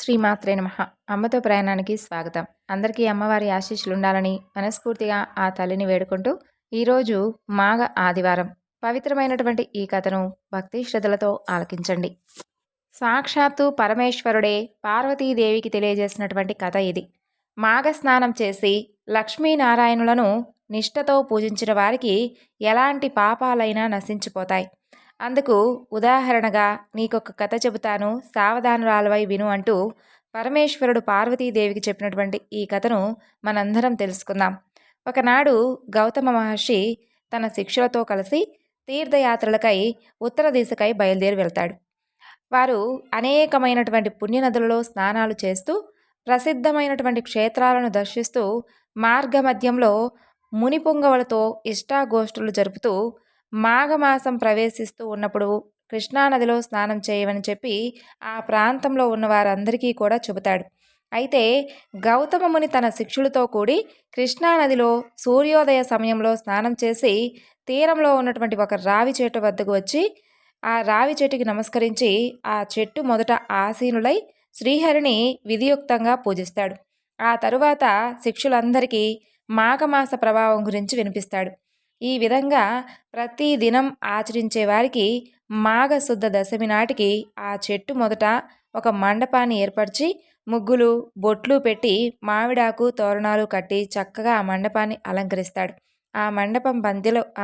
శ్రీమాత్రే నమః. అమ్మతో ప్రయాణానికి స్వాగతం. అందరికీ అమ్మవారి ఆశీస్సులు ఉండాలని మనస్ఫూర్తిగా ఆ తల్లిని వేడుకుంటూ, ఈరోజు మాఘ ఆదివారం పవిత్రమైనటువంటి ఈ కథను భక్తి శ్రద్ధలతో ఆలకించండి. సాక్షాత్తు పరమేశ్వరుడే పార్వతీదేవికి తెలియజేసినటువంటి కథ ఇది. మాఘ స్నానం చేసి లక్ష్మీనారాయణులను నిష్ఠతో పూజించిన వారికి ఎలాంటి పాపాలైనా నశించిపోతాయి. అందుకు ఉదాహరణగా నీకొక కథ చెబుతాను, సావధానురాలవై విను అంటూ పరమేశ్వరుడు పార్వతీదేవికి చెప్పినటువంటి ఈ కథను మనందరం తెలుసుకుందాం. ఒకనాడు గౌతమ మహర్షి తన శిష్యులతో కలిసి తీర్థయాత్రలకై ఉత్తర దిశకై బయలుదేరి వెళ్తాడు. వారు అనేకమైనటువంటి పుణ్యనదులలో స్నానాలు చేస్తూ ప్రసిద్ధమైనటువంటి క్షేత్రాలను దర్శిస్తూ మార్గమధ్యంలో మునిపుంగవులతో ఇష్టాగోష్ఠులు జరుపుతూ మాఘమాసం ప్రవేశిస్తూ ఉన్నప్పుడు కృష్ణానదిలో స్నానం చేయమని చెప్పి ఆ ప్రాంతంలో ఉన్న వారందరికీ కూడా చెబుతాడు. అయితే గౌతమ ముని తన శిష్యులతో కూడి కృష్ణానదిలో సూర్యోదయ సమయంలో స్నానం చేసి తీరంలో ఉన్నటువంటి ఒక రావి చెట్టు వద్దకు వచ్చి ఆ రావి చెట్టుకి నమస్కరించి ఆ చెట్టు మొదట ఆసీనులై శ్రీహరిని విధియుక్తంగా పూజిస్తాడు. ఆ తరువాత శిష్యులందరికీ మాఘమాస ప్రభావం గురించి వినిపిస్తాడు. ఈ విధంగా ప్రతి దినం ఆచరించే వారికి మాఘశుద్ధ దశమి నాటికి ఆ చెట్టు మొదట ఒక మండపాన్ని ఏర్పరిచి ముగ్గులు బొట్లు పెట్టి మామిడాకు తోరణాలు కట్టి చక్కగా ఆ మండపాన్ని అలంకరిస్తాడు. ఆ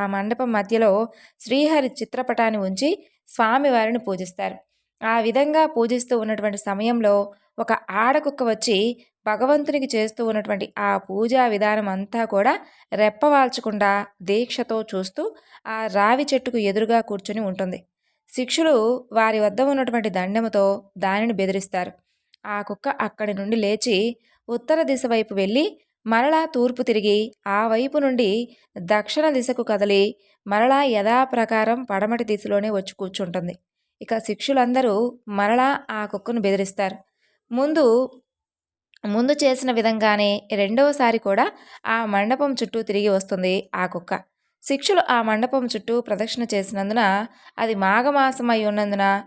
మండపం మధ్యలో శ్రీహరి చిత్రపటాన్ని ఉంచి స్వామివారిని పూజిస్తారు. ఆ విధంగా పూజిస్తూ ఉన్నటువంటి సమయంలో ఒక ఆడకుక్క వచ్చి భగవంతునికి చేస్తూ ఉన్నటువంటి ఆ పూజా విధానం అంతా కూడా రెప్పవాల్చకుండా దీక్షతో చూస్తూ ఆ రావి చెట్టుకు ఎదురుగా కూర్చుని ఉంటుంది. శిష్యులు వారి వద్ద ఉన్నటువంటి దండెముతో దానిని బెదిరిస్తారు. ఆ కుక్క అక్కడి నుండి లేచి ఉత్తర దిశ వైపు వెళ్ళి మరలా తూర్పు తిరిగి ఆ వైపు నుండి దక్షిణ దిశకు కదలి మరలా యథాప్రకారం పడమటి దిశలోనే వచ్చి కూర్చుంటుంది. ఇక శిష్యులందరూ మరలా ఆ కుక్కను బెదిరిస్తారు. ముందు చేసిన విధంగానే రెండవసారి కూడా ఆ మండపం చుట్టూ తిరిగి వస్తుంది ఆ కుక్క. శిష్యులు ఆ మండపం చుట్టూ ప్రదక్షిణ చేసినందున అది మాఘమాసం అయి ఉన్నందున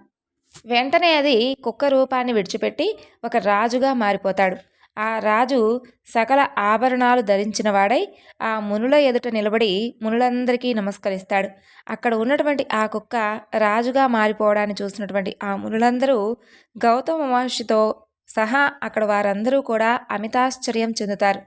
వెంటనే అది కుక్క రూపాన్ని విడిచిపెట్టి ఒక రాజుగా మారిపోతాడు. ఆ రాజు సకల ఆభరణాలు ధరించిన వాడై ఆ మునుల ఎదుట నిలబడి మునులందరికీ నమస్కరిస్తాడు. అక్కడ ఉన్నటువంటి ఆ కుక్క రాజుగా మారిపోవడాన్ని చూసినటువంటి ఆ మునులందరూ గౌతమ మహర్షితో సహా అక్కడ వారందరూ కూడా అమితాశ్చర్యం చెందుతారు.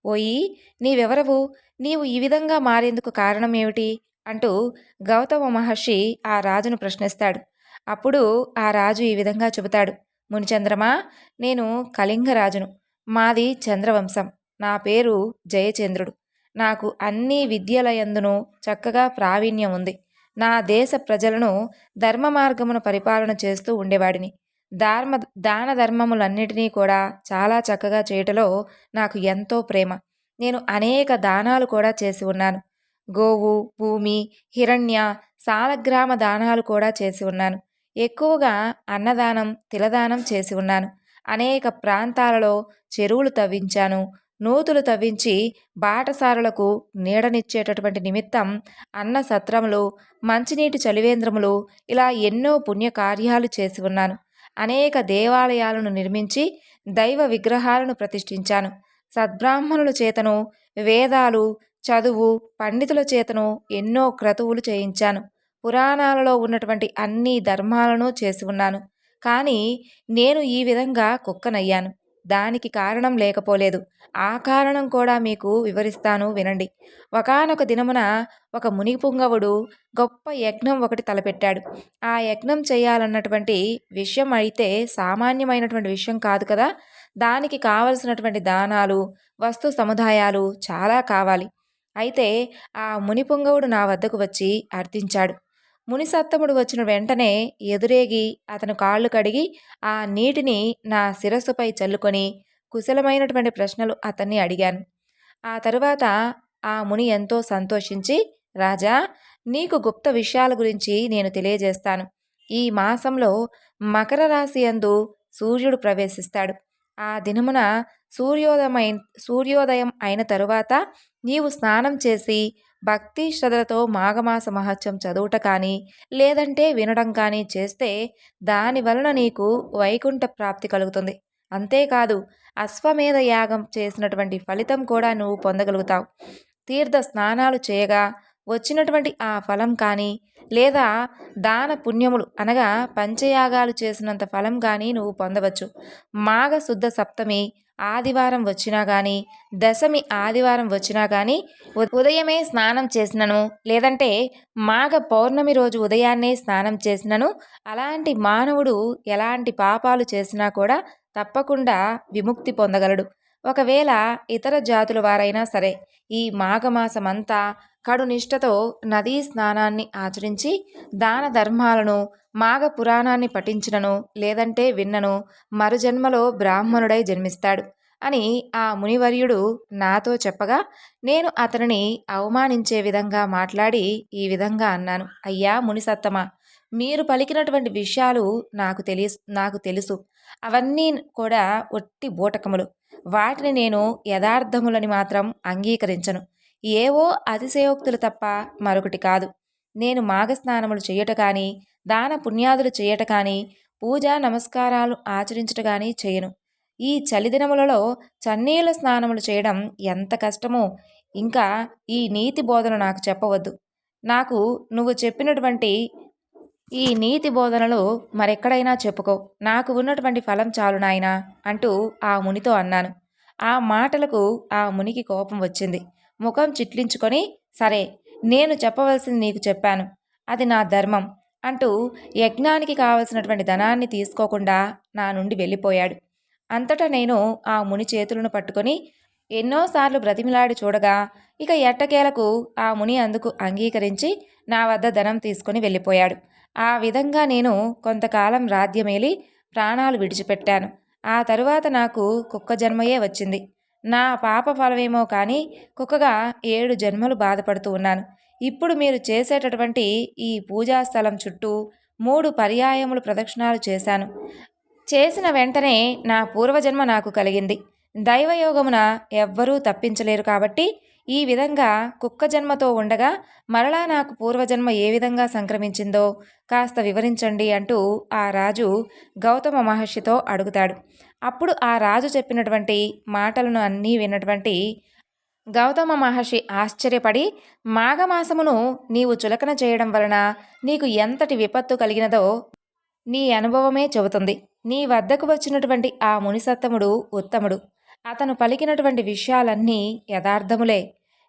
ఓయి, నీవెవరవు? నీవు ఈ విధంగా మారేందుకు కారణం ఏమిటి అంటూ గౌతమ మహర్షి ఆ రాజును ప్రశ్నిస్తాడు. అప్పుడు ఆ రాజు ఈ విధంగా చెబుతాడు. మునిచంద్రమా, నేను కళింగరాజును. మాది చంద్రవంశం. నా పేరు జయచంద్రుడు. నాకు అన్ని విద్యలయందును చక్కగా ప్రావీణ్యం ఉంది. నా దేశ ప్రజలను ధర్మ మార్గమును పరిపాలన చేస్తూ ఉండేవాడిని. దాన ధర్మములన్నిటినీ కూడా చాలా చక్కగా చేయటలో నాకు ఎంతో ప్రేమ. నేను అనేక దానాలు కూడా చేసి ఉన్నాను. గోవు, భూమి, హిరణ్య, సాలగ్రామ దానాలు కూడా చేసి ఉన్నాను. ఎక్కువగా అన్నదానం, తిలదానం చేసి ఉన్నాను. అనేక ప్రాంతాలలో చెరువులు తవ్వించాను. నూతులు తవ్వించి బాటసారులకు నీడనిచ్చేటటువంటి నిమిత్తం అన్న సత్రములు, మంచినీటి చలివేంద్రములు, ఇలా ఎన్నో పుణ్యకార్యాలు చేసి ఉన్నాను. అనేక దేవాలయాలను నిర్మించి దైవ విగ్రహాలను ప్రతిష్ఠించాను. సద్బ్రాహ్మణుల చేతను వేదాలు చదువు, పండితుల చేతను ఎన్నో క్రతువులు చేయించాను. పురాణాలలో ఉన్నటువంటి అన్ని ధర్మాలను చేసి ఉన్నాను. కానీ నేను ఈ విధంగా కుక్కనయ్యాను. దానికి కారణం లేకపోలేదు. ఆ కారణం కూడా మీకు వివరిస్తాను, వినండి. ఒకానొక దినమున ఒక మునిపుంగవుడు గొప్ప యజ్ఞం ఒకటి తలపెట్టాడు. ఆ యజ్ఞం చేయాలన్నటువంటి విషయం అయితే సామాన్యమైనటువంటి విషయం కాదు కదా. దానికి కావలసినటువంటి దానాలు, వస్తు సముదాయాలు చాలా కావాలి. అయితే ఆ మునిపుంగవుడు నా వద్దకు వచ్చి అర్థించాడు. మునిసత్తముడు వచ్చిన వెంటనే ఎదురేగి అతను కాళ్ళు కడిగి ఆ నీటిని నా శిరస్సుపై చల్లుకొని కుశలమైనటువంటి ప్రశ్నలు అతన్ని అడిగాను. ఆ తరువాత ఆ ముని ఎంతో సంతోషించి, రాజా, నీకు గుప్త విషయాల గురించి నేను తెలియజేస్తాను. ఈ మాసంలో మకర రాశి యందు సూర్యుడు ప్రవేశిస్తాడు. ఆ దినమున సూర్యోదయం అయిన తరువాత నీవు స్నానం చేసి భక్తి శ్రద్ధలతో మాఘమాస మహత్యం చదువుట కానీ లేదంటే వినడం కానీ చేస్తే దాని వలన నీకు వైకుంఠ ప్రాప్తి కలుగుతుంది. అంతేకాదు అశ్వమేధ యాగం చేసినటువంటి ఫలితం కూడా నువ్వు పొందగలుగుతావు. తీర్థ స్నానాలు చేయగా వచ్చినటువంటి ఆ ఫలం కానీ, లేదా దాన పుణ్యములు అనగా పంచయాగాలు చేసినంత ఫలం కానీ నువ్వు పొందవచ్చు. మాఘ శుద్ధ సప్తమి ఆదివారం వచ్చినా కానీ, దశమి ఆదివారం వచ్చినా కానీ ఉదయమే స్నానం చేసినను, లేదంటే మాఘ పౌర్ణమి రోజు ఉదయాన్నే స్నానం చేసినను, అలాంటి మానవుడు ఎలాంటి పాపాలు చేసినా కూడా తప్పకుండా విముక్తి పొందగలడు. ఒకవేళ ఇతర జాతుల వారైనా సరే ఈ మాఘమాసమంతా కడునిష్టతో నదీ స్నానాన్ని ఆచరించి దాన ధర్మాలను, మాఘ పురాణాన్ని పఠించినను, లేదంటే విన్నను మరుజన్మలో బ్రాహ్మణుడై జన్మిస్తాడు అని ఆ మునివర్యుడు నాతో చెప్పగా, నేను అతనిని అవమానించే విధంగా మాట్లాడి ఈ విధంగా అన్నాను. అయ్యా మునిసత్తమా, మీరు పలికినటువంటి విషయాలు నాకు తెలుసు. అవన్నీ కూడా ఒట్టి బూటకములు. వాటిని నేను యథార్థములని మాత్రం అంగీకరించను. ఏవో అతిశయోక్తులు తప్ప మరొకటి కాదు. నేను మాఘస్నానములు చెయ్యట కానీ, దాన పుణ్యాదులు చెయ్యట కానీ, పూజా నమస్కారాలు ఆచరించట కానీ చేయను. ఈ చలిదినములలో చన్నీళ్ళ స్నానములు చేయడం ఎంత కష్టమో ఇంకా ఈ నీతి బోధన నాకు చెప్పవద్దు. నాకు నువ్వు చెప్పినటువంటి ఈ నీతి బోధనలు మరెక్కడైనా చెప్పుకో. నాకు ఉన్నటువంటి ఫలం చాలు నాయనా అంటూ ఆ మునితో అన్నాను. ఆ మాటలకు ఆ మునికి కోపం వచ్చింది. ముఖం చిట్లించుకొని, సరే, నేను చెప్పవలసింది నీకు చెప్పాను, అది నా ధర్మం అంటూ యజ్ఞానికి కావలసినటువంటి ధనాన్ని తీసుకోకుండా నా నుండి వెళ్ళిపోయాడు. అంతటా నేను ఆ ముని చేతులను పట్టుకొని ఎన్నోసార్లు బ్రతిమిలాడి చూడగా ఇక ఎట్టకేలకు ఆ ముని అందుకు అంగీకరించి నా వద్ద ధనం తీసుకొని వెళ్ళిపోయాడు. ఆ విధంగా నేను కొంతకాలం రాజ్యమేలి ప్రాణాలు విడిచిపెట్టాను. ఆ తరువాత నాకు కుక్క జన్మయే వచ్చింది. నా పాప ఫలమేమో కానీ కుక్కగా 7 జన్మలు బాధపడుతూ ఉన్నాను. ఇప్పుడు మీరు చేసేటటువంటి ఈ పూజా స్థలం చుట్టూ 3 పర్యాయములు ప్రదక్షిణాలు చేశాను. చేసిన వెంటనే నా పూర్వజన్మ నాకు కలిగింది. దైవయోగమున ఎవ్వరూ తప్పించలేరు కాబట్టి ఈ విధంగా కుక్క జన్మతో ఉండగా మరలా నాకు పూర్వజన్మ ఏ విధంగా సంక్రమించిందో కాస్త వివరించండి అంటూ ఆ రాజు గౌతమ మహర్షితో అడుగుతాడు. అప్పుడు ఆ రాజు చెప్పినటువంటి మాటలను అన్నీ విన్నటువంటి గౌతమ మహర్షి ఆశ్చర్యపడి, మాఘమాసమును నీవు చులకన చేయడం వలన నీకు ఎంతటి విపత్తు కలిగినదో నీ అనుభవమే చెబుతుంది. నీ వద్దకు వచ్చినటువంటి ఆ మునిసత్తముడు ఉత్తముడు. అతను పలికినటువంటి విషయాలన్నీ యథార్థములే.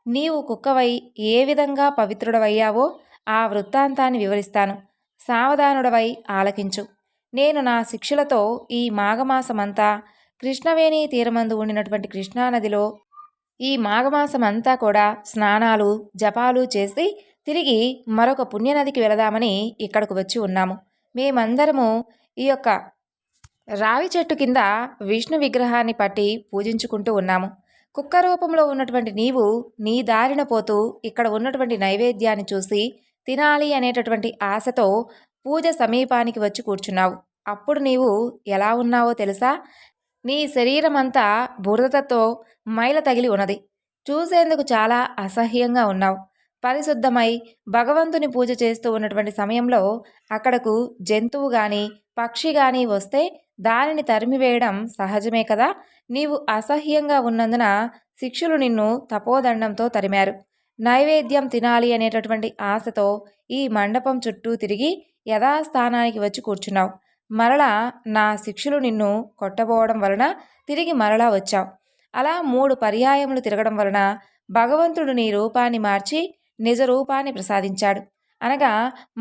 నీవు కుక్కవై ఏ విధంగా పవిత్రుడవయ్యావో ఆ వృత్తాంతాన్ని వివరిస్తాను. సావధానుడవై ఆలకించు. నేను నా శిక్షలతో ఈ మాఘమాసమంతా కృష్ణవేణి తీరమందు ఉండినటువంటి కృష్ణానదిలో ఈ మాఘమాసమంతా కూడా స్నానాలు జపాలు చేసి తిరిగి మరొక పుణ్యనదికి వెళదామని ఇక్కడకు వచ్చి ఉన్నాము. మేమందరము ఈ యొక్క రావి చెట్టు కింద విష్ణు విగ్రహాన్ని పట్టి పూజించుకుంటూ ఉన్నాము. కుక్క రూపంలో ఉన్నటువంటి నీవు నీ దారిన పోతూ ఇక్కడ ఉన్నటువంటి నైవేద్యాన్ని చూసి తినాలి అనేటటువంటి ఆశతో పూజ సమీపానికి వచ్చి కూర్చున్నావు. అప్పుడు నీవు ఎలా ఉన్నావో తెలుసా? నీ శరీరమంతా బురదతో మైల తగిలి ఉన్నది. చూసేందుకు చాలా అసహ్యంగా ఉన్నావు. పరిశుద్ధమై భగవంతుని పూజ చేస్తూ ఉన్నటువంటి సమయంలో అక్కడకు జంతువు కానీ పక్షి కానీ వస్తే దానిని తరిమివేయడం సహజమే కదా. నీవు అసహ్యంగా ఉన్నందున శిక్షులు నిన్ను తపోదండంతో తరిమారు. నైవేద్యం తినాలి అనేటటువంటి ఆశతో ఈ మండపం చుట్టూ తిరిగి యథాస్థానానికి వచ్చి కూర్చున్నావు. మరలా నా శిక్షులు నిన్ను కొట్టబోవడం వలన తిరిగి మరలా వచ్చావు. అలా 3 పర్యాయములు తిరగడం వలన భగవంతుడు నీ రూపాన్ని మార్చి నిజ రూపాన్ని ప్రసాదించాడు. అనగా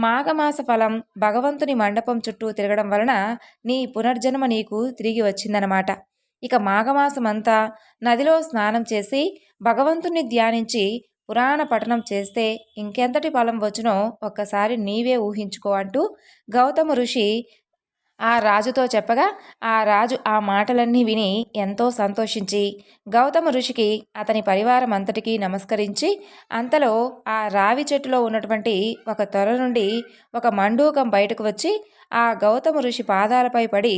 మాఘమాస ఫలం భగవంతుని మండపం చుట్టూ తిరగడం వలన నీ పునర్జన్మ నీకు తిరిగి వచ్చిందనమాట. ఇక మాఘమాసమంతా నదిలో స్నానం చేసి భగవంతుని ధ్యానించి పురాణ పఠనం చేస్తే ఇంకెంతటి ఫలం వచ్చునో ఒక్కసారి నీవే ఊహించుకో అంటూ గౌతమ ఋషి ఆ రాజుతో చెప్పగా ఆ రాజు ఆ మాటలన్నీ విని ఎంతో సంతోషించి గౌతమ ఋషికి అతని పరివారం అంతటికీ నమస్కరించి అంతలో ఆ రావి చెట్టులో ఉన్నటువంటి ఒక తొర నుండి ఒక మండూకం బయటకు వచ్చి ఆ గౌతమ ఋషి పాదాలపై పడి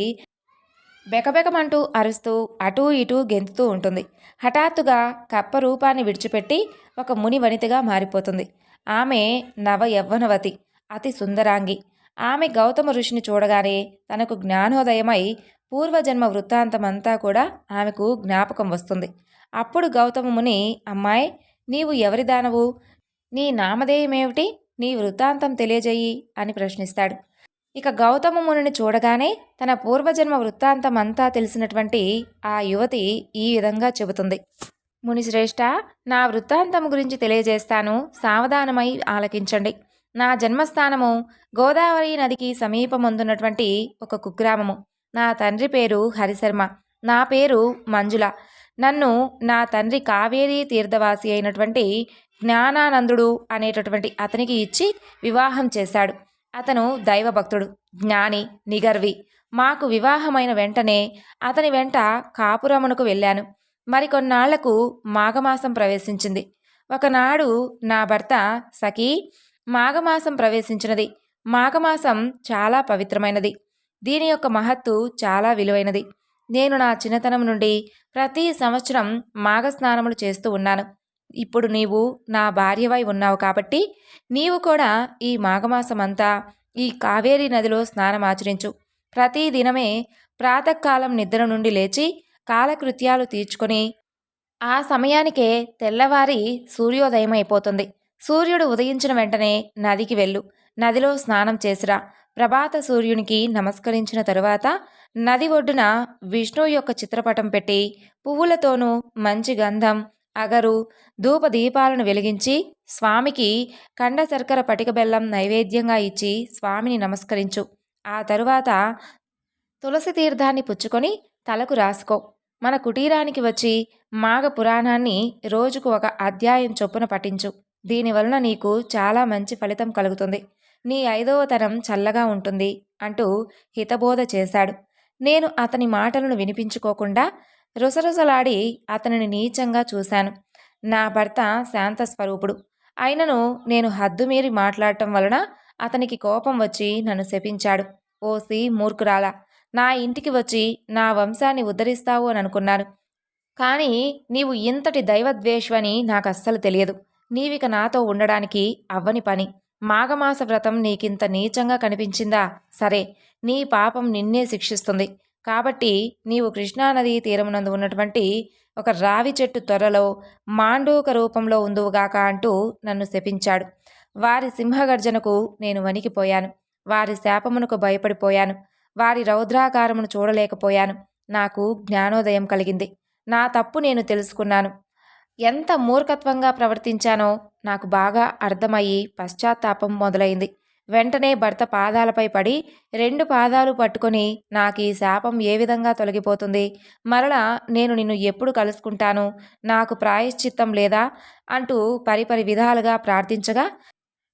బెకబెకమంటూ అరుస్తూ అటూ ఇటూ గెంతుతూ ఉంటుంది. హఠాత్తుగా కప్ప రూపాన్ని విడిచిపెట్టి ఒక ముని వనితగా మారిపోతుంది. ఆమె నవ యవ్వనవతి, అతి సుందరాంగి. ఆమె గౌతమ ఋషిని చూడగానే తనకు జ్ఞానోదయమై పూర్వజన్మ వృత్తాంతమంతా కూడా ఆమెకు జ్ఞాపకం వస్తుంది. అప్పుడు గౌతమ ముని, అమ్మాయి, నీవు ఎవరి దానవు? నీ నామధేయమేమిటి? నీ వృత్తాంతం తెలియజేయి అని ప్రశ్నిస్తాడు. ఇక గౌతమ మునిని చూడగానే తన పూర్వజన్మ వృత్తాంతం అంతా తెలిసినటువంటి ఆ యువతి ఈ విధంగా చెబుతుంది. మునిశ్రేష్ఠ, నా వృత్తాంతం గురించి తెలియజేస్తాను, సావధానమై ఆలకించండి. నా జన్మస్థానము గోదావరి నదికి సమీపమందున్నటువంటి ఒక కుగ్రామము. నా తండ్రి పేరు హరిశర్మ, నా పేరు మంజుల. నన్ను నా తండ్రి కావేరీ తీర్థవాసి అయినటువంటి జ్ఞానానందుడు అనేటటువంటి అతనికి ఇచ్చి వివాహం చేశాడు. అతను దైవభక్తుడు, జ్ఞాని, నిగర్వి. మాకు వివాహమైన వెంటనే అతని వెంట కాపురమునకు వెళ్ళాను. మరికొన్నాళ్లకు మాఘమాసం ప్రవేశించింది. ఒకనాడు నా భర్త, సఖీ, మాఘమాసం ప్రవేశించినది. మాఘమాసం చాలా పవిత్రమైనది. దీని యొక్క మహత్తు చాలా విలువైనది. నేను నా చిన్నతనం నుండి ప్రతి సంవత్సరం మాఘస్నానములు చేస్తూ ఉన్నాను. ఇప్పుడు నీవు నా భార్యవై ఉన్నావు కాబట్టి నీవు కూడా ఈ మాఘమాసమంతా ఈ కావేరీ నదిలో స్నానమాచరించు. ప్రతి దినమే ప్రాతకాలం నిద్ర నుండి లేచి కాలకృత్యాలు తీర్చుకొని ఆ సమయానికే తెల్లవారి సూర్యోదయం అయిపోతుంది. సూర్యుడు ఉదయించిన వెంటనే నదికి వెళ్ళు. నదిలో స్నానం చేసిరా. ప్రభాత సూర్యునికి నమస్కరించిన తరువాత నది ఒడ్డున విష్ణువు యొక్క చిత్రపటం పెట్టి పువ్వులతోనూ మంచి గంధం, అగరు, ధూప దీపాలను వెలిగించి స్వామికి కండ శర్కర పటిక బెల్లం నైవేద్యంగా ఇచ్చి స్వామిని నమస్కరించు. ఆ తరువాత తులసి తీర్థాన్ని పుచ్చుకొని తలకు రాసుకో. మన కుటీరానికి వచ్చి మాఘ పురాణాన్ని రోజుకు ఒక అధ్యాయం చొప్పున పఠించు. దీనివలన నీకు చాలా మంచి ఫలితం కలుగుతుంది. నీ 5వ తరం చల్లగా ఉంటుంది అంటూ హితబోధ చేశాడు. నేను అతని మాటలను వినిపించుకోకుండా రుసరుసలాడి అతనిని నీచంగా చూశాను. నా భర్త శాంత స్వరూపుడు అయినను నేను హద్దుమీరి మాట్లాడటం వలన అతనికి కోపం వచ్చి నన్ను శపించాడు. ఓసి మూర్ఖురాలా, నా ఇంటికి వచ్చి నా వంశాన్ని ఉద్ధరిస్తావు అని అనుకున్నాను. కానీ నీవు ఇంతటి దైవద్వేషవని నాకు అస్సలు తెలియదు. నీవిక నాతో ఉండడానికి అవ్వని పని. మాఘమాస వ్రతం నీకింత నీచంగా కనిపించిందా? సరే, నీ పాపం నిన్నే శిక్షిస్తుంది. కాబట్టి నీవు కృష్ణానదీ తీరమునందు ఉన్నటువంటి ఒక రావి చెట్టు త్వరలో మాండూక రూపంలో ఉందువుగాక అంటూ నన్ను శపించాడు. వారి సింహగర్జనకు నేను వణికిపోయాను. వారి శాపమునకు భయపడిపోయాను. వారి రౌద్రాకారమును చూడలేకపోయాను. నాకు జ్ఞానోదయం కలిగింది. నా తప్పు నేను తెలుసుకున్నాను. ఎంత మూర్ఖత్వంగా ప్రవర్తించానో నాకు బాగా అర్థమయ్యి పశ్చాత్తాపం మొదలైంది. వెంటనే భర్త పాదాలపై పడి 2 పాదాలు పట్టుకొని, నాకు ఈ శాపం ఏ విధంగా తొలగిపోతుంది? మరలా నేను నిన్ను ఎప్పుడు కలుసుకుంటాను? నాకు ప్రాయశ్చిత్తం లేదా? అంటూ పరిపరి విధాలుగా ప్రార్థించగా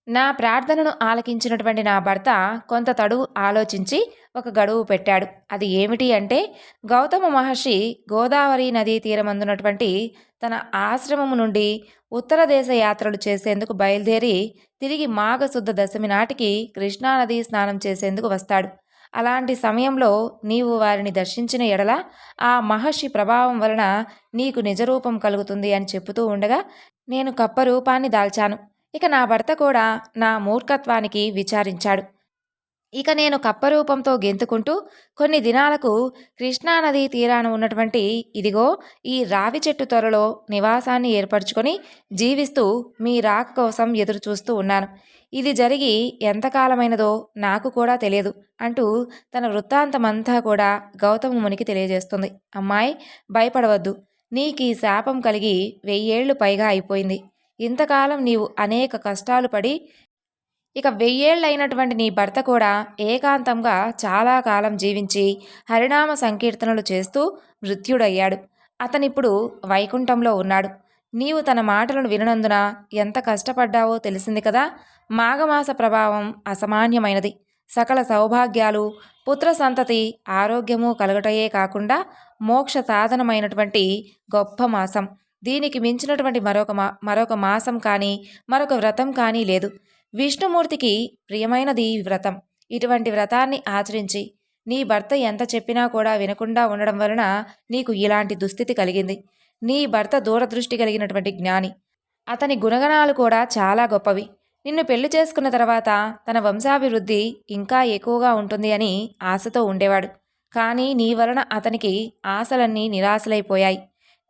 నా ప్రార్థనను ఆలకించినటువంటి నా భర్త కొంత తడువు ఆలోచించి ఒక గడువు పెట్టాడు. అది ఏమిటి అంటే, గౌతమ మహర్షి గోదావరి నదీ తీరమందున్నటువంటి తన ఆశ్రమము నుండి ఉత్తర దేశ యాత్రలు చేసేందుకు బయలుదేరి తిరిగి మాఘశుద్ధ దశమి నాటికి కృష్ణానదీ స్నానం చేసేందుకు వస్తాడు. అలాంటి సమయంలో నీవు వారిని దర్శించిన ఎడల ఆ మహర్షి ప్రభావం వలన నీకు నిజరూపం కలుగుతుంది అని చెబుతూ ఉండగా నేను కప్పరూపాన్ని దాల్చాను. ఇక నా భర్త కూడా నా మూర్ఖత్వానికి విచారించాడు. ఇక నేను కప్పరూపంతో గెంతుకుంటూ కొన్ని దినాలకు కృష్ణానదీ తీరాన ఉన్నటువంటి ఇదిగో ఈ రావి చెట్టు త్వరలో నివాసాన్ని ఏర్పరచుకొని జీవిస్తూ మీ రాక కోసం ఎదురు చూస్తూ ఉన్నాను. ఇది జరిగి ఎంతకాలమైనదో నాకు కూడా తెలియదు అంటూ తన వృత్తాంతమంతా కూడా గౌతమ మునికి తెలియజేస్తుంది. అమ్మాయి, భయపడవద్దు. నీకు ఈ శాపం కలిగి 1000 ఏళ్లు పైగా అయిపోయింది. ఇంతకాలం నీవు అనేక కష్టాలు పడి ఇక 1000 ఏళ్ళైనటువంటి నీ భర్త కూడా ఏకాంతంగా చాలా కాలం జీవించి హరినామ సంకీర్తనలు చేస్తూ మృత్యుడయ్యాడు. అతనిప్పుడు వైకుంఠంలో ఉన్నాడు. నీవు తన మాటలను విననందున ఎంత కష్టపడ్డావో తెలిసింది కదా. మాఘమాస ప్రభావం అసామాన్యమైనది. సకల సౌభాగ్యాలు, పుత్ర సంతతి, ఆరోగ్యము కలుగటయే కాకుండా మోక్ష సాధనమైనటువంటి గొప్ప మాసం. దీనికి మించినటువంటి మరొక మాసం కానీ మరొక వ్రతం కానీ లేదు. విష్ణుమూర్తికి ప్రియమైనది ఈ వ్రతం. ఇటువంటి వ్రతాన్ని ఆచరించి నీ భర్త ఎంత చెప్పినా కూడా వినకుండా ఉండడం వలన నీకు ఇలాంటి దుస్థితి కలిగింది. నీ భర్త దూరదృష్టి కలిగినటువంటి జ్ఞాని. అతని గుణగణాలు కూడా చాలా గొప్పవి. నిన్ను పెళ్లి చేసుకున్న తర్వాత తన వంశాభివృద్ధి ఇంకా ఎక్కువగా ఉంటుంది అని ఆశతో ఉండేవాడు. కానీ నీ వలన అతనికి ఆశలన్నీ నిరాశలైపోయాయి.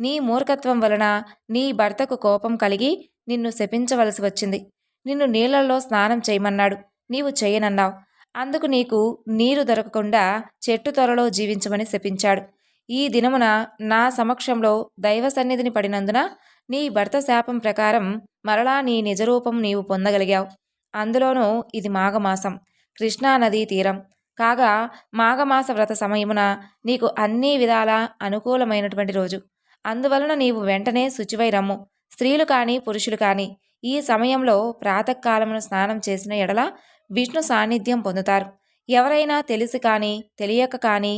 నీ మూర్ఖత్వం వలన నీ భర్తకు కోపం కలిగి నిన్ను శపించవలసి వచ్చింది. నిన్ను నీళ్లలో స్నానం చేయమన్నాడు, నీవు చేయనన్నావు. అందుకు నీకు నీరు దొరకకుండా చెట్టు త్వరలో జీవించమని శపించాడు. ఈ దినమున నా సమక్షంలో దైవ సన్నిధిని పడినందున నీ భర్త శాపం ప్రకారం మరలా నీ నిజరూపం నీవు పొందగలిగావు. అందులోనూ ఇది మాఘమాసం, కృష్ణానదీ తీరం కాగా మాఘమాస వ్రత సమయమున నీకు అన్ని విధాలా అనుకూలమైనటువంటి రోజు. అందువలన నీవు వెంటనే శుచివై రమ్ము. స్త్రీలు కానీ పురుషులు కానీ ఈ సమయంలో ప్రాతకాలమున స్నానం చేసిన ఎడల విష్ణు సాన్నిధ్యం పొందుతారు. ఎవరైనా తెలిసి కానీ తెలియక కానీ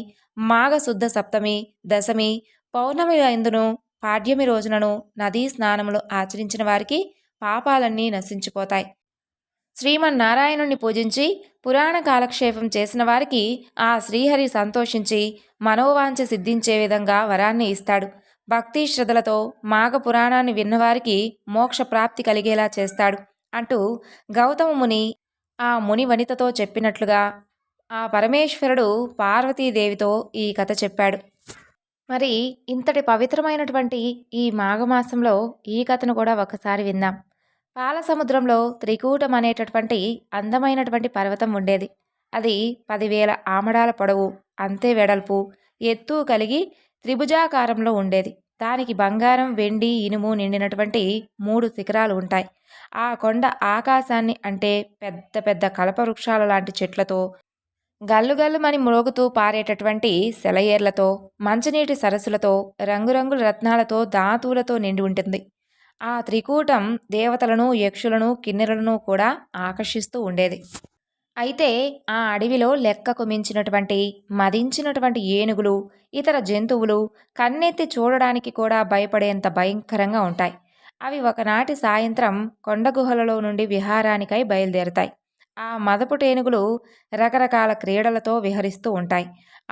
మాఘశుద్ధ సప్తమి, దశమి, పౌర్ణమి ఎందును పాడ్యమి రోజునను నదీ స్నానములు ఆచరించిన వారికి పాపాలన్నీ నశించిపోతాయి. శ్రీమన్నారాయణుణ్ణి పూజించి పురాణ కాలక్షేపం చేసిన వారికి ఆ శ్రీహరి సంతోషించి మనోవాంఛ సిద్ధించే విధంగా వరాన్ని ఇస్తాడు. భక్తి శ్రద్ధలతో మాఘ పురాణాన్ని విన్నవారికి మోక్ష ప్రాప్తి కలిగేలా చేస్తాడు అంటూ గౌతమ ముని ఆ ముని వనితతో చెప్పినట్లుగా ఆ పరమేశ్వరుడు పార్వతీదేవితో ఈ కథ చెప్పాడు. మరి ఇంతటి పవిత్రమైనటువంటి ఈ మాఘమాసంలో ఈ కథను కూడా ఒకసారి విందాం. పాల సముద్రంలో త్రికూటం అనేటటువంటి అందమైనటువంటి పర్వతం ఉండేది. అది 10,000 ఆమడాల పొడవు, అంతే వెడల్పు, ఎత్తు కలిగి త్రిభుజాకారంలో ఉండేది. దానికి బంగారం, వెండి, ఇనుము నిండినటువంటి 3 శిఖరాలు ఉంటాయి. ఆ కొండ ఆకాశాన్ని అంటే పెద్ద పెద్ద కల్పవృక్షాల లాంటి చెట్లతో, గల్లుగల్లుమని మ్రోగుతూ పారేటటువంటి సెలయేర్లతో, మంచినీటి సరస్సులతో, రంగురంగుల రత్నాలతో, ధాతువులతో నిండి ఉంటుంది. ఆ త్రికూటం దేవతలను, యక్షులను, కిన్నెరలను కూడా ఆకర్షిస్తూ ఉండేది. అయితే ఆ అడవిలో లెక్కకు మించినటువంటి మదించినటువంటి ఏనుగులు, ఇతర జంతువులు కన్నెత్తి చూడడానికి కూడా భయపడేంత భయంకరంగా ఉంటాయి. అవి ఒకనాటి సాయంత్రం కొండ గుహలలో నుండి విహారానికై బయలుదేరుతాయి. ఆ మదపుటేనుగులు రకరకాల క్రీడలతో విహరిస్తూ ఉంటాయి.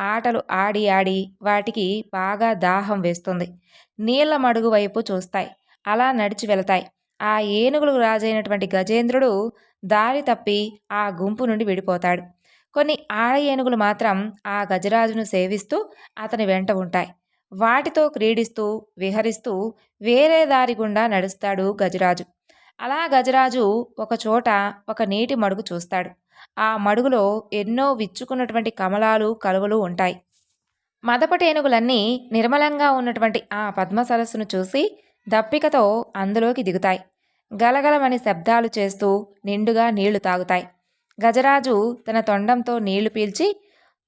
ఆటలు ఆడి ఆడి వాటికి బాగా దాహం వేస్తుంది. నీళ్ల మడుగు వైపు చూస్తాయి. అలా నడిచి వెళతాయి. ఆ ఏనుగులు రాజైనటువంటి గజేంద్రుడు దారి తప్పి ఆ గుంపు నుండి విడిపోతాడు. కొన్ని ఆడ ఏనుగులు మాత్రం ఆ గజరాజును సేవిస్తూ అతని వెంట ఉంటాయి. వాటితో క్రీడిస్తూ విహరిస్తూ వేరే దారి గుండా నడుస్తాడు గజరాజు. అలా గజరాజు ఒకచోట ఒక నీటి మడుగు చూస్తాడు. ఆ మడుగులో ఎన్నో విచ్చుకున్నటువంటి కమలాలు, కలువలు ఉంటాయి. మదపటేనుగులన్నీ నిర్మలంగా ఉన్నటువంటి ఆ పద్మ సరస్సును చూసి దప్పికతో అందులోకి దిగుతాయి. గలగలమని శబ్దాలు చేస్తూ నిండుగా నీళ్లు తాగుతాయి. గజరాజు తన తొండంతో నీళ్లు పీల్చి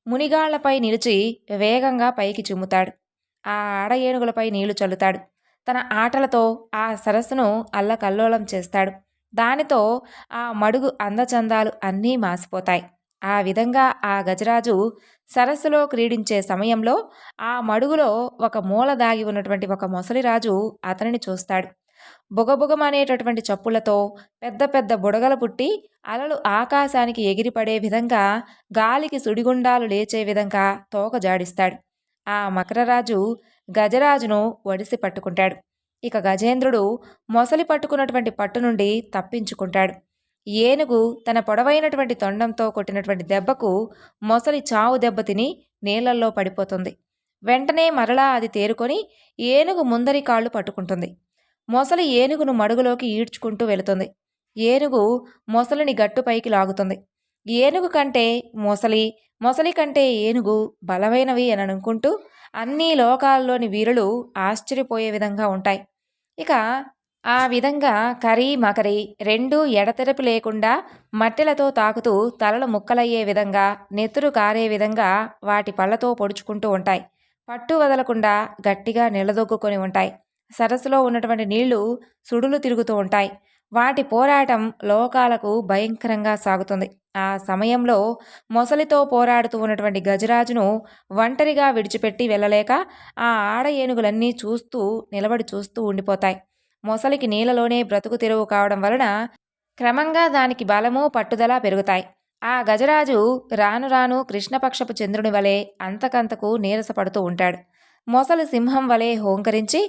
మునిగాళ్లపై నిలిచి వేగంగా పైకి చిమ్ముతాడు. ఆ ఆడ ఏనుగులపై నీళ్లు చల్లుతాడు. తన ఆటలతో ఆ సరస్సును అల్లకల్లోలం చేస్తాడు. దానితో ఆ మడుగు అందచందాలు అన్నీ మాసిపోతాయి. ఆ విధంగా ఆ గజరాజు సరస్సులో క్రీడించే సమయంలో ఆ మడుగులో ఒక మూల దాగి ఉన్నటువంటి ఒక మొసలిరాజు అతనిని చూస్తాడు. బుగబుగమనేటటువంటి చప్పులతో పెద్ద పెద్ద బుడగలు పుట్టి అలలు ఆకాశానికి ఎగిరిపడే విధంగా, గాలికి సుడిగుండాలు లేచే విధంగా తోక జాడిస్తాడు. ఆ మకరరాజు గజరాజును ఒడిసి పట్టుకుంటాడు. ఇక గజేంద్రుడు మొసలి పట్టుకున్నటువంటి పట్టు నుండి తప్పించుకుంటాడు. ఏనుగు తన పొడవైనటువంటి తొండంతో కొట్టినటువంటి దెబ్బకు మొసలి చావు దెబ్బ తిని నీళ్లల్లో పడిపోతుంది. వెంటనే మరలా అది తేరుకొని ఏనుగు ముందరి కాళ్ళు పట్టుకుంటుంది. మొసలి ఏనుగును మడుగులోకి ఈడ్చుకుంటూ వెళుతుంది. ఏనుగు మొసలిని గట్టుపైకి లాగుతుంది. ఏనుగు కంటే మొసలి, మొసలి కంటే ఏనుగు బలమైనవి అని అనుకుంటూ అన్ని లోకాల్లోని వీరులు ఆశ్చర్యపోయే విధంగా ఉంటాయి. ఇక ఆ విధంగా కరి మకరి రెండూ ఎడతెరపి లేకుండా మట్టెలతో తాకుతూ తలలు ముక్కలయ్యే విధంగా, నెత్తురు కారే విధంగా వాటి పళ్ళతో పొడుచుకుంటూ ఉంటాయి. పట్టు వదలకుండా గట్టిగా నిలదొక్కుని ఉంటాయి. సరస్సులో ఉన్నటువంటి నీళ్లు సుడులు తిరుగుతూ ఉంటాయి. వాటి పోరాటం లోకాలకు భయంకరంగా సాగుతుంది. ఆ సమయంలో మొసలితో పోరాడుతూ ఉన్నటువంటి గజరాజును ఒంటరిగా విడిచిపెట్టి వెళ్ళలేక ఆ ఆడ ఏనుగులన్నీ నిలబడి చూస్తూ ఉండిపోతాయి. మొసలికి నీళ్ళలోనే బ్రతుకు తెరువు కావడం వలన క్రమంగా దానికి బలము, పట్టుదల పెరుగుతాయి. ఆ గజరాజు రాను రాను కృష్ణపక్షపు చంద్రుని వలె అంతకంతకు నీరసపడుతూ ఉంటాడు. మొసలి సింహం వలె హోంకరించి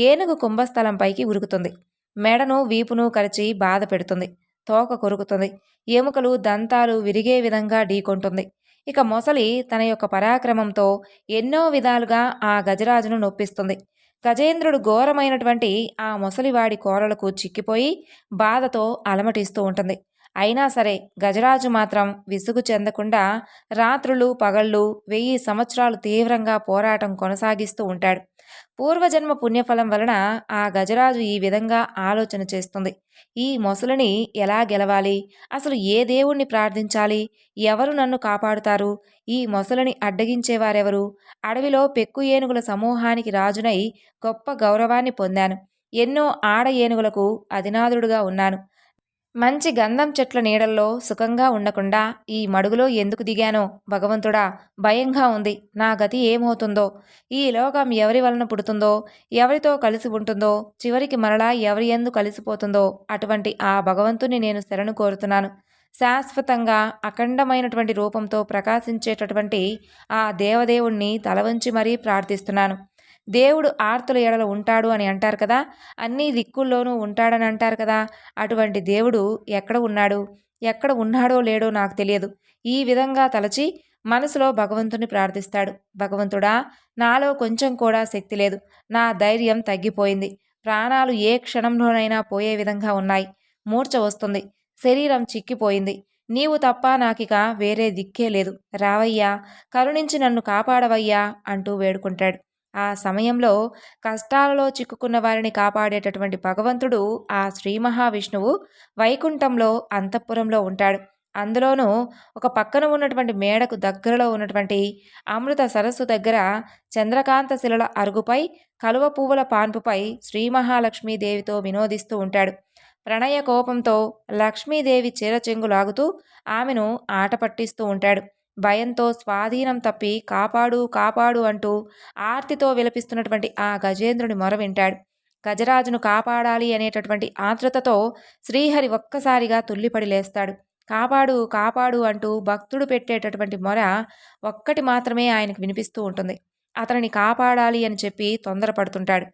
ఏనుగు కుంభస్థలంపైకి ఉరుకుతుంది. మెడను, వీపును కరిచి బాధ పెడుతుంది. తోక కొరుకుతుంది. ఎముకలు, దంతాలు విరిగే విధంగా ఢీకొంటుంది. ఇక మొసలి తన యొక్క పరాక్రమంతో ఎన్నో విధాలుగా ఆ గజరాజును నొప్పిస్తుంది. గజేంద్రుడు ఘోరమైనటువంటి ఆ మొసలివాడి కోరలకు చిక్కిపోయి బాధతో అలమటిస్తూ ఉంటుంది. అయినా సరే గజరాజు మాత్రం విసుగు చెందకుండా రాత్రులు పగళ్ళు 1000 సంవత్సరాలు తీవ్రంగా పోరాటం కొనసాగిస్తూ ఉంటాడు. పూర్వజన్మ పుణ్యఫలం వలన ఆ గజరాజు ఈ విధంగా ఆలోచన చేస్తుంది. ఈ మొసలిని ఎలా గెలవాలి? అసలు ఏ దేవుణ్ణి ప్రార్థించాలి? ఎవరు నన్ను కాపాడుతారు? ఈ మొసలిని అడ్డగించేవారెవరు? అడవిలో పెక్కు ఏనుగుల సమూహానికి రాజునై గొప్ప గౌరవాన్ని పొందాను. ఎన్నో ఆడ ఏనుగులకు అధినాథుడుగా ఉన్నాను. మంచి గంధం చెట్ల నీడల్లో సుఖంగా ఉండకుండా ఈ మడుగులో ఎందుకు దిగానో భగవంతుడా, భయంగా ఉంది. నా గతి ఏమవుతుందో? ఈ లోకం ఎవరి వలన పుడుతుందో, ఎవరితో కలిసి ఉంటుందో, చివరికి మరలా ఎవరి యందు కలిసిపోతుందో అటువంటి ఆ భగవంతుని నేను శరణు కోరుతున్నాను. శాశ్వతంగా అఖండమైనటువంటి రూపంతో ప్రకాశించేటటువంటి ఆ దేవదేవుణ్ణి తలవంచి మరీ ప్రార్థిస్తున్నాను. దేవుడు ఆర్తుల ఎడల ఉంటాడు అని అంటారు కదా, అన్ని దిక్కుల్లోనూ ఉంటాడని అంటారు కదా. అటువంటి దేవుడు ఎక్కడ ఉన్నాడు? ఎక్కడ ఉన్నాడో లేడో నాకు తెలియదు. ఈ విధంగా తలచి మనసులో భగవంతుని ప్రార్థిస్తాడు. భగవంతుడా, నాలో కొంచెం కూడా శక్తి లేదు. నా ధైర్యం తగ్గిపోయింది. ప్రాణాలు ఏ క్షణంలోనైనా పోయే విధంగా ఉన్నాయి. మూర్ఛ వస్తుంది. శరీరం చిక్కిపోయింది. నీవు తప్ప నాకిక వేరే దిక్కే లేదు. రావయ్యా, కరుణించి నన్ను కాపాడవయ్యా అంటూ వేడుకుంటాడు. ఆ సమయంలో కష్టాలలో చిక్కుకున్న వారిని కాపాడేటటువంటి భగవంతుడు ఆ శ్రీ మహావిష్ణువు వైకుంఠంలో అంతఃపురంలో ఉంటాడు. అందులోనూ ఒక పక్కన ఉన్నటువంటి మేడకు దగ్గరలో ఉన్నటువంటి అమృత సరస్సు దగ్గర చంద్రకాంత శిలల అరుగుపై కలువ పువ్వుల పాన్పుపై శ్రీ మహాలక్ష్మీదేవితో వినోదిస్తూ ఉంటాడు. ప్రణయ కోపంతో లక్ష్మీదేవి చీర చెంగు లాగుతూ ఆమెను ఆట పట్టిస్తూ ఉంటాడు. భయంతో స్వాధీనం తప్పి కాపాడు కాపాడు అంటూ ఆర్తితో విలపిస్తున్నటువంటి ఆ గజేంద్రుని మొర వింటాడు. గజరాజును కాపాడాలి అనేటటువంటి ఆతృతతో శ్రీహరి ఒక్కసారిగా తుల్లిపడి లేస్తాడు. కాపాడు కాపాడు అంటూ భక్తుడు పెట్టేటటువంటి మొర ఒక్కటి మాత్రమే ఆయనకు వినిపిస్తూ ఉంటుంది. అతనిని కాపాడాలి అని చెప్పి తొందరపడుతుంటాడు.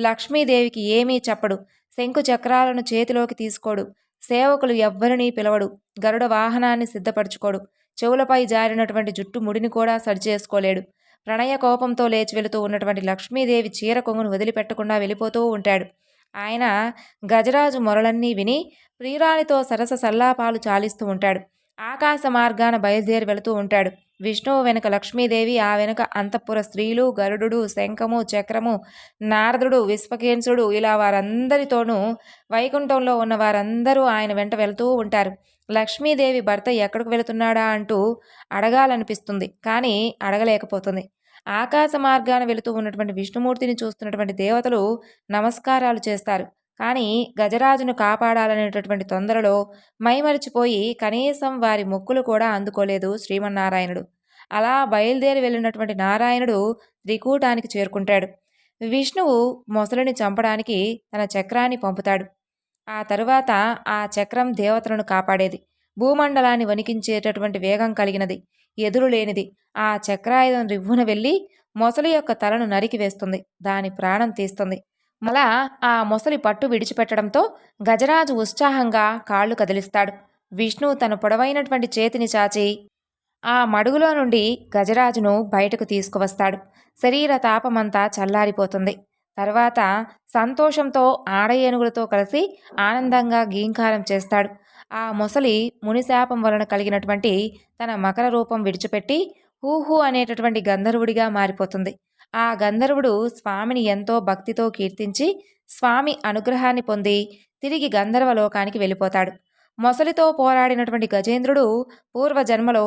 లక్ష్మీదేవికి ఏమీ చెప్పడు. శంకు చక్రాలను చేతిలోకి తీసుకోడు. సేవకులు ఎవ్వరినీ పిలవడు. గరుడ వాహనాన్ని సిద్ధపరచుకోడు. చెవులపై జారినటువంటి జుట్టు ముడిని కూడా సరిచేసుకోలేడు. ప్రణయ కోపంతో లేచి వెళుతూ ఉన్నటువంటి లక్ష్మీదేవి చీర కొంగును వదిలిపెట్టకుండా వెళ్ళిపోతూ ఉంటాడు. ఆయన గజరాజు మొరలన్నీ విని ప్రియురాలితో సరస సల్లాపాలు చాలిస్తూ ఉంటాడు. ఆకాశ మార్గాన బయలుదేరి వెళుతూ ఉంటాడు. విష్ణువు వెనుక లక్ష్మీదేవి, ఆ వెనుక అంతఃపుర స్త్రీలు, గరుడు, శంఖము, చక్రము, నారదుడు, విశ్వకేశుడు, ఇలా వారందరితోనూ వైకుంఠంలో ఉన్న వారందరూ ఆయన వెంట వెళుతూ ఉంటారు. లక్ష్మీదేవి భర్త ఎక్కడికి వెళుతున్నాడా అంటూ అడగాలనిపిస్తుంది, కానీ అడగలేకపోతుంది. ఆకాశ మార్గాన వెళుతూ ఉన్నటువంటి విష్ణుమూర్తిని చూస్తున్నటువంటి దేవతలు నమస్కారాలు చేస్తారు. కానీ గజరాజును కాపాడాలనేటటువంటి తొందరలో మైమరిచిపోయి కనీసం వారి మొక్కులు కూడా అందుకోలేదు శ్రీమన్నారాయణుడు. అలా బయలుదేరి వెళ్ళినటువంటి నారాయణుడు త్రికూటానికి చేరుకుంటాడు. విష్ణువు మొసలిని చంపడానికి తన చక్రాన్ని పంపుతాడు. ఆ తరువాత ఆ చక్రం దేవతలను కాపాడేది. భూమండలాన్ని వణికించేటటువంటి వేగం కలిగినది, ఎదురులేనిది. ఆ చక్రాయుధం రివ్వున వెళ్ళి మొసలి యొక్క తలను నరికి వేస్తుంది. దాని ప్రాణం తీస్తుంది. అలా ఆ మొసలి పట్టు విడిచిపెట్టడంతో గజరాజు ఉత్సాహంగా కాళ్ళు కదిలిస్తాడు. విష్ణువు తన పొడవైనటువంటి చేతిని చాచి ఆ మడుగులో నుండి గజరాజును బయటకు తీసుకువస్తాడు. శరీర తాపమంతా చల్లారిపోతుంది. తర్వాత సంతోషంతో ఆడ ఏనుగులతో కలిసి ఆనందంగా గీంకారం చేస్తాడు. ఆ మొసలి మునిశాపం వలన కలిగినటువంటి తన మకర రూపం విడిచిపెట్టి హూహు అనేటటువంటి గంధర్వుడిగా మారిపోతుంది. ఆ గంధర్వుడు స్వామిని ఎంతో భక్తితో కీర్తించి స్వామి అనుగ్రహాన్ని పొంది తిరిగి గంధర్వలోకానికి వెళ్ళిపోతాడు. మొసలితో పోరాడినటువంటి గజేంద్రుడు పూర్వజన్మలో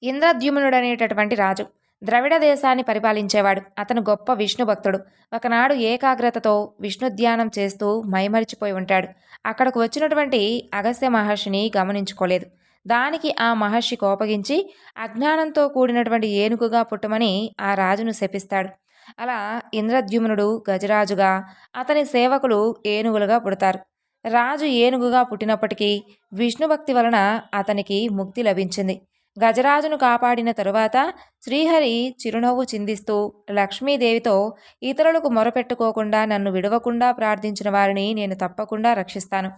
ఇంద్రద్యుమ్నుడనేటటువంటి రాజు. ద్రవిడ దేశాన్ని పరిపాలించేవాడు. అతను గొప్ప విష్ణు భక్తుడు. ఒకనాడు ఏకాగ్రతతో విష్ణు ధ్యానం చేస్తూ మైమరిచిపోయి ఉంటాడు. అక్కడకు వచ్చినటువంటి అగస్త్య మహర్షిని గమనించుకోలేదు. దానికి ఆ మహర్షి కోపగించి అజ్ఞానంతో కూడినటువంటి ఏనుగుగా పుట్టమని ఆ రాజును శపిస్తాడు. అలా ఇంద్రద్యుమ్నుడు గజరాజుగా, అతని సేవకులు ఏనుగులుగా పుడతారు. రాజు ఏనుగుగా పుట్టినప్పటికీ విష్ణుభక్తి వలన అతనికి ముక్తి లభించింది. గజరాజును కాపాడిన తరువాత శ్రీహరి చిరునవ్వు చిందిస్తూ లక్ష్మీదేవితో ఇతరులకు మొరపెట్టుకోకుండా నన్ను విడవకుండా ప్రార్థించిన వారిని నేను తప్పకుండా రక్షిస్తాను.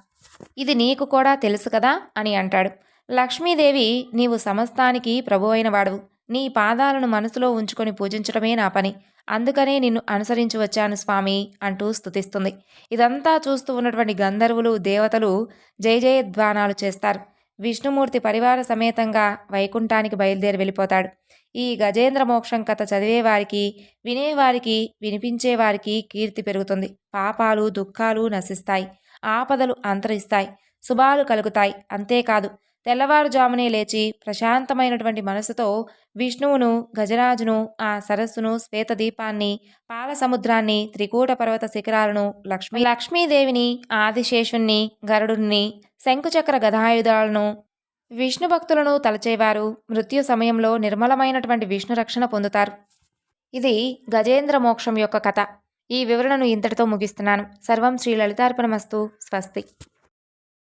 ఇది నీకు కూడా తెలుసు కదా అని అంటాడు. లక్ష్మీదేవి నీవు సమస్తానికి ప్రభువైన వాడవు. నీ పాదాలను మనసులో ఉంచుకొని పూజించడమే నా పని. అందుకనే నిన్ను అనుసరించి వచ్చాను స్వామి అంటూ స్తుతిస్తుంది. ఇదంతా చూస్తూ ఉన్నటువంటి గంధర్వులు, దేవతలు జయ జయధ్వానాలు చేస్తారు. విష్ణుమూర్తి పరివార సమేతంగా వైకుంఠానికి బయలుదేరి వెళ్ళిపోతాడు. ఈ గజేంద్ర మోక్షం కథ చదివేవారికి, వినేవారికి, వినిపించేవారికి కీర్తి పెరుగుతుంది. పాపాలు, దుఃఖాలు నశిస్తాయి. ఆపదలు అంతరిస్తాయి. శుభాలు కలుగుతాయి. అంతేకాదు తెల్లవారుజామునే లేచి ప్రశాంతమైనటువంటి మనసుతో విష్ణువును, గజరాజును, ఆ సరస్సును, శ్వేతదీపాన్ని, పాల సముద్రాన్ని, త్రికూట పర్వత శిఖరాలను, లక్ష్మీదేవిని, ఆదిశేషుణ్ణి, గరుడుని, శంకుచక్ర గదాయుధాలను, విష్ణు భక్తులను తలచేవారు మృత్యు సమయంలో నిర్మలమైనటువంటి విష్ణు రక్షణ పొందుతారు. ఇది గజేంద్ర మోక్షం యొక్క కథ. ఈ వివరణను ఇంతటితో ముగిస్తున్నాను. సర్వం శ్రీ లలితార్పణమస్తు. స్వస్తి.